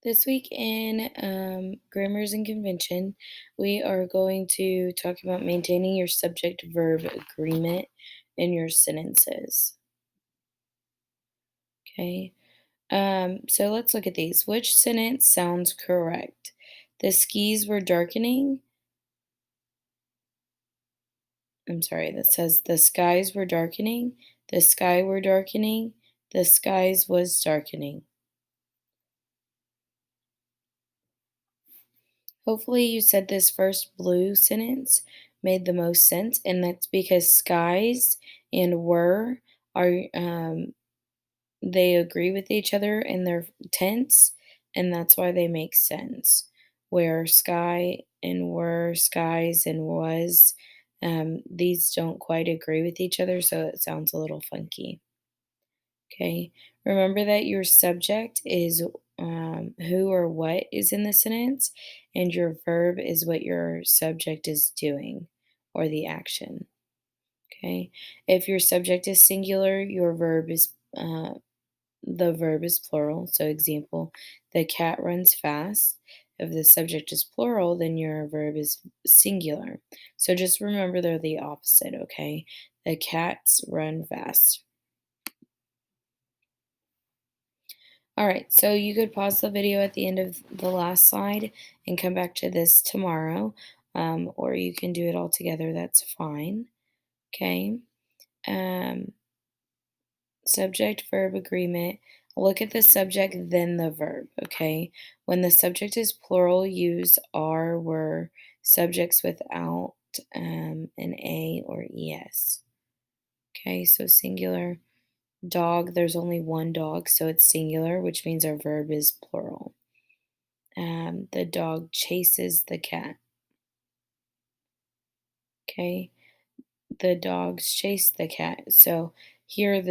This week in Grammars and Convention, we are going to talk about maintaining your subject verb agreement in your sentences. Okay, so let's look at these. Which sentence sounds correct? The skis were darkening. I'm sorry, that says the skies were darkening. The sky were darkening. The skies was darkening. Hopefully, you said this first blue sentence made the most sense, and that's because skies and were are they agree with each other in their tense, and that's why they make sense. Where sky and were, skies and was, these don't quite agree with each other, so it sounds a little funky. Okay. Remember that your subject is who or what is in the sentence, and your verb is what your subject is doing or the action. Okay. If your subject is singular, your verb is the verb is plural. So, example, the cat runs fast. If the subject is plural, then your verb is singular. So, just remember they're the opposite. Okay. The cats run fast. All right, so you could pause the video at the end of the last slide and come back to this tomorrow, or you can do it all together. That's fine. Okay. Um, Subject verb agreement. Look at the subject, then the verb. Okay. When the subject is plural, use are, were, subjects without an a or es. Okay, so singular. Dog, there's only one dog, so it's singular, which means our verb is plural. The dog chases the cat. Okay, the dogs chase the cat. So here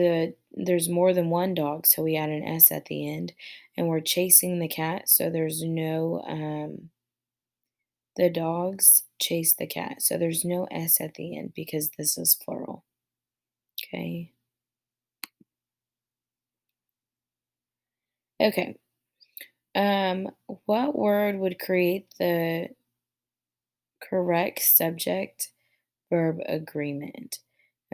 there's more than one dog, so we add an s at the end, and we're chasing the cat. So there's no the dogs chase the cat. So there's no s at the end because this is plural. Okay. Okay. What word would create the correct subject verb agreement?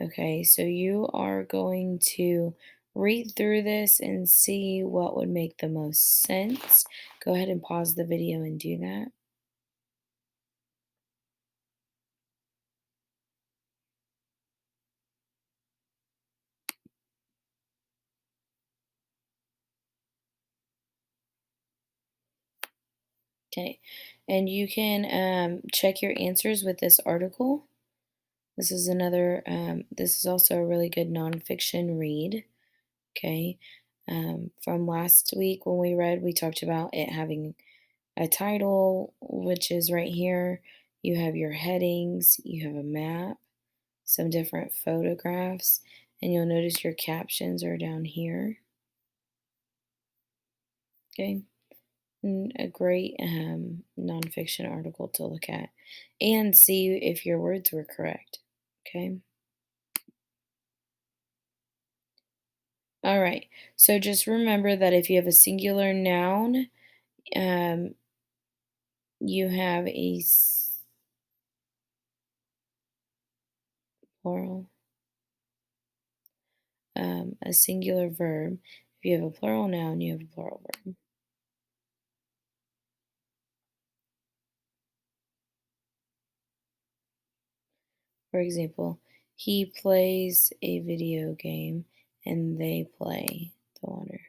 Okay, so you are going to read through this and see what would make the most sense. Go ahead and pause the video and do that. Okay, and you can check your answers with this article. This is also a really good nonfiction read. Okay, from last week when we read, we talked about it having a title, which is right here. You have your headings, you have a map, some different photographs, and you'll notice your captions are down here. Okay, and a great nonfiction article to look at and see if your words were correct. Okay, all right. So just remember that if you have a singular noun, um, you have plural, a singular verb. If you have a plural noun, you have a plural verb. For example, he plays a video game and they play the water.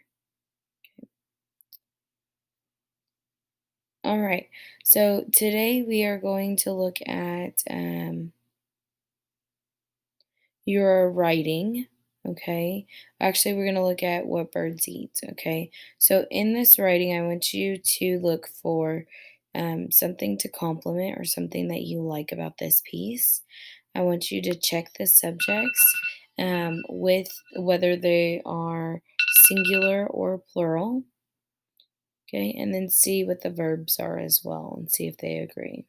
All right, so today we are going to look at your writing. Okay, actually, we're going to look at what birds eat. Okay, so in this writing, I want you to look for something to compliment or something that you like about this piece. I want you to check the subjects with whether they are singular or plural. Okay, and then see what the verbs are as well and see if they agree.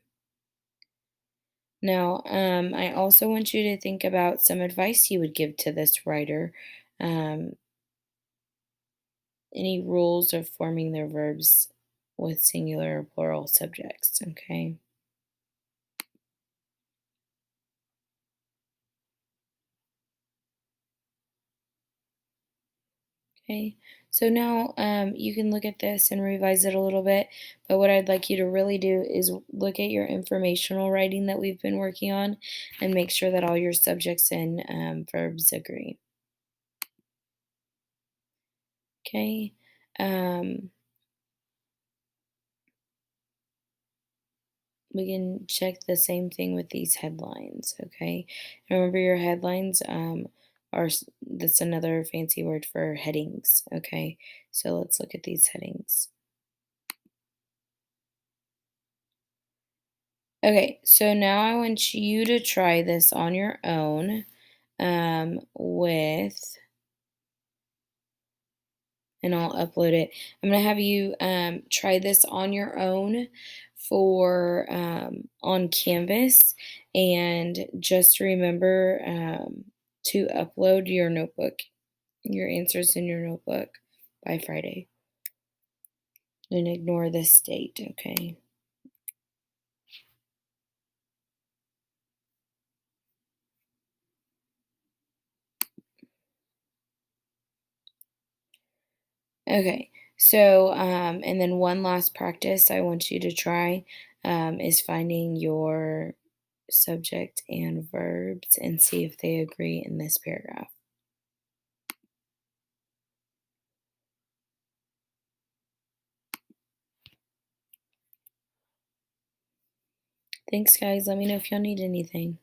Now, I also want you to think about some advice you would give to this writer. Um, any rules of forming their verbs with singular or plural subjects, okay? Okay, so now you can look at this and revise it a little bit, but what I'd like you to really do is look at your informational writing that we've been working on and make sure that all your subjects and verbs agree. Okay, um, we can check the same thing with these headlines, okay? Remember your headlines that's another fancy word for headings, okay? So let's look at these headings. Okay, so now I want you to try this on your own with, and I'll upload it. I'm gonna have you try this on your own for on Canvas, and just remember to upload your notebook, your answers in your notebook by Friday, and ignore this date, okay? Okay, so, and then one last practice I want you to try is finding your subject and verbs and see if they agree in this paragraph. Thanks, guys. Let me know if y'all need anything.